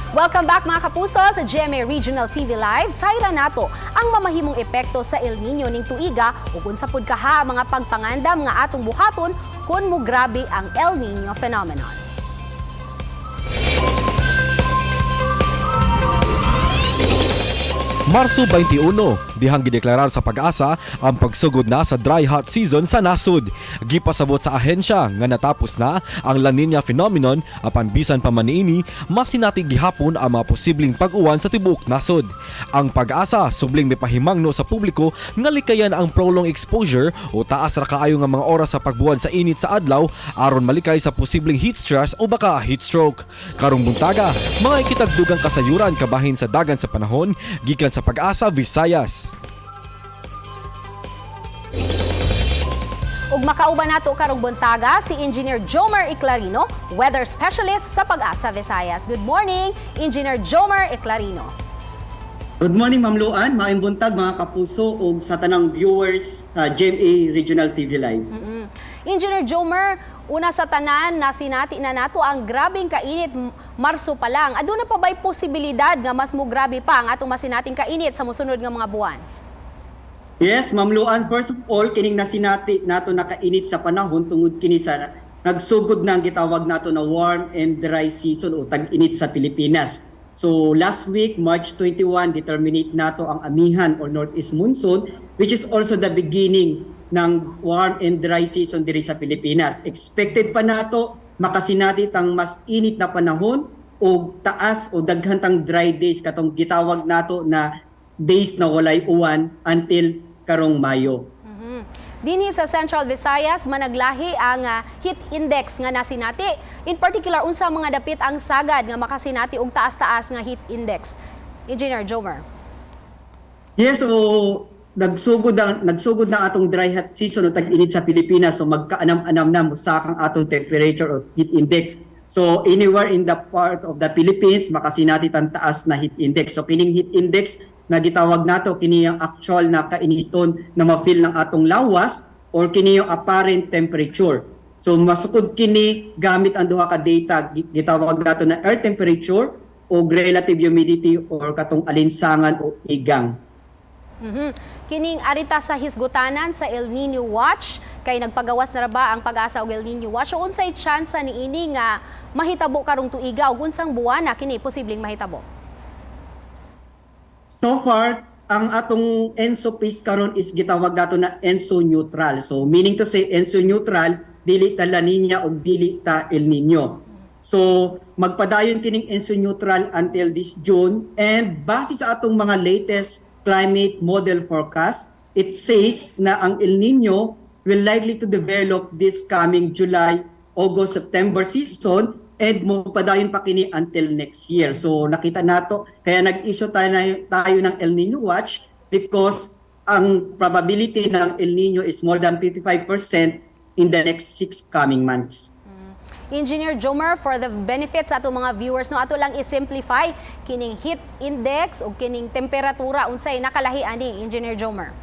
Welcome back mga kapuso sa GMA Regional TV Live. Sayra nato ang mamahimong epekto sa El Nino ning tuiga ug unsa pud kaha mga pagpangandam nga atong buhaton kun mo grabe ang El Nino phenomenon. Marso 21, dihang gideklarar sa Pag-asa ang pagsugod na sa dry hot season sa nasud. Gipasabot sa ahensya nga natapos na ang La Nina phenomenon apan bisan pa man niini masinati gihapon ang mga posibleng pag-uwan sa tibuok nasud. Ang Pag-asa subling mipahimangno sa publiko nga likayan ang prolonged exposure o taas ra kaayo nga mga oras sa pagbuwan sa init sa adlaw aron malikay sa posibleng heat stress o baka heat stroke. Karong buntaga, mga ikitagdugang kasayuran kabahin sa dagan sa panahon gikan sa Pag-asa Visayas. Ug makauban nato karong buntaga si Engineer Jomar Eclarino, weather specialist sa Pag-asa Visayas. Good morning, Engineer Jomar Eclarino. Good morning, Ma'am Luan, maayong buntag mga kapuso ug sa tanang viewers sa GMA Regional TV Live. Engineer Jomar, una sa tanan na sinati na nato ang grabing kainit Marso pa lang. Aduna pa ba'y posibilidad nga mas mo grabe pa ang atong masinating kainit sa mosunod nga mga buwan? Yes, Ma'am Luan, first of all, kining nasinati nato nakainit sa panahon tungod kini sa nagsugod na ang gitawag nato na warm and dry season o tag-init sa Pilipinas. So last week, March 21, determinate nato ang amihan or northeast monsoon, which is also the beginning ng warm and dry season diri sa Pilipinas. Expected pa nato makasinati tang mas init na panahon o taas o daghantang dry days katong gitawag nato na days na walay uwan until karong Mayo. Dinhi sa Central Visayas managlahi ang heat index nga nasinati. In particular, unsa mga dapit ang sagad nga makasinati og taas-taas nga heat index? Engineer Jomar. Yes, so nagsugod na atong dry hot season o tag-init sa Pilipinas, so magkaanam-anam na musakang atong temperature o heat index. So anywhere in the part of the Philippines makasinati tan taas na heat index. So kining heat index na gitawag nato kini ang actual na kainiton na ma-feel ng atong lawas or kini yung apparent temperature. So masukod kini gamit ang duha ka data gitawag nato na air temperature o relative humidity or katong alinsangan o igang. Kining arita sa hisgutanan sa El Nino Watch kay nagpagawas na ra ba ang Pag-asa og El Nino Watch o unsay tsansa niini nga mahitabo karong tuiga ug unsang buwana kini posibleng mahitabo? So far, ang atong ENSO phase karon is gitawag nato na ENSO neutral. So meaning to say ENSO neutral dili ta La Nina ug dili ta El Nino. So magpadayon kining ENSO neutral until this June, and base sa atong mga latest climate model forecast, it says na ang El Nino will likely to develop this coming July, August, September season and mo padayon pa kini until next year. So nakita nato kaya nag-issue tayo ng El Nino Watch because ang probability ng El Nino is more than 55% in the next 6 coming months. Engineer Jomar, for the benefits sa atong mga viewers, no, ato lang i-simplify kining heat index o kining temperatura unsay nakalahi ani, Engineer Jomar?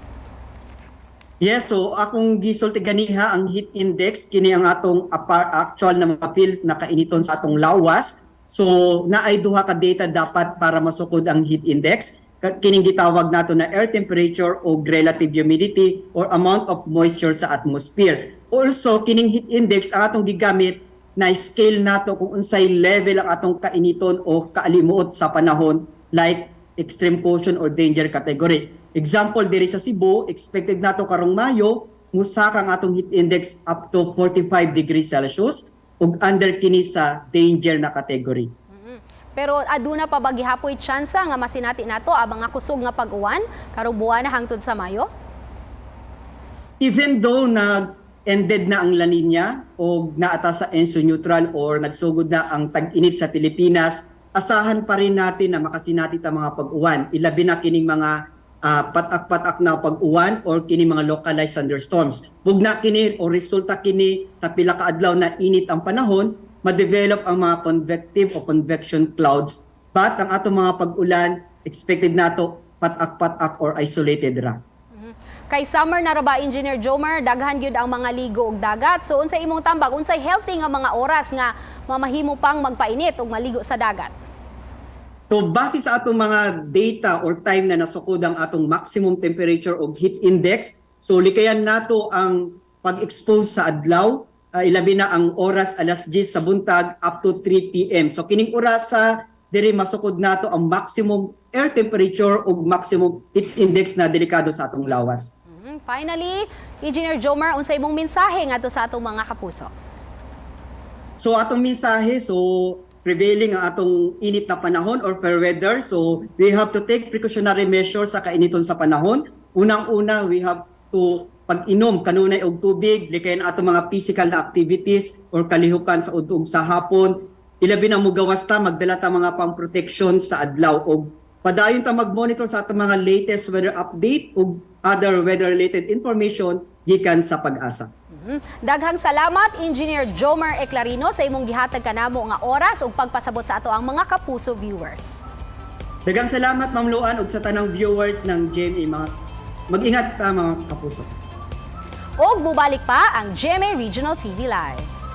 Yes, so akong gisulti ganiha ang heat index kini ang atong actual na mapil na kainiton sa atong lawas. So naay duha ka data dapat para masukod ang heat index. Kining gitawag nato na air temperature o relative humidity or amount of moisture sa atmosphere. Also kining heat index ang atong gigamit na scale nato kung unsay level ang atong kainiton o kaalimuot sa panahon, like extreme caution or danger category. Example, diri sa Cebu, expected nato karong Mayo, musaka ang atong heat index up to 45 degrees Celsius ug under kini sa danger na category. Pero aduna pa ba gihapoy tsansa nga masinati nato ang mga kusog nga pag-uwan karong buwan na hangtod sa Mayo? Even though ended na ang La Nina o naata sa ENSO neutral or nagsugod na ang tag-init sa Pilipinas, asahan pa rin natin na makasinati ta mga pag-uwan. Ilabi na kining mga patak-patak na pag-uwan or kini mga localized thunderstorms. Bugna kini o resulta kini sa pila ka adlaw na init ang panahon, ma-develop ang mga convective o convection clouds. But ang atong mga pag-ulan, expected nato patak-patak or isolated ra. Kay summer na ra ba, Engineer Jomar, daghan gyud ang mga ligo ug dagat. So unsay imong tambag, unsay healthy nga mga oras nga mamahimo pang magpainit ug maligo sa dagat? So base sa atong mga data or time na nasukod ang atong maximum temperature o heat index, so likayan nato ang pag-expose sa adlaw, ilabi na ang oras alas 10 sa buntag up to 3 p.m. So kining orasa diri masukod nato ang maximum air temperature o maximum heat index na delikado sa atong lawas. Finally, Engineer Jomar, unsay imong mensahe ngadto sa atong mga kapuso? So atong mensahe, so prevailing ang atong init na panahon or fair weather. So we have to take precautionary measures sa kainiton sa panahon. Unang-una, we have to pag-inom kanunay og tubig, likayan atong mga physical na activities or kalihukan sa udtog sa hapon. Ilabi na mo gawas ta, magdala ta mga pang-protection sa adlaw og padayon ta mag-monitor sa atong mga latest weather update ug other weather-related information gikan sa Pag-asa. Daghang salamat, Engineer Jomar Eclarino, sa imong gihatag kanamo nga oras ug pagpasabot sa ato ang mga kapuso viewers. Daghang salamat Ma'am Luan ug sa tanang viewers ng GMA. Mag-ingat ta mga kapuso. Og bubalik pa ang GMA Regional TV Live.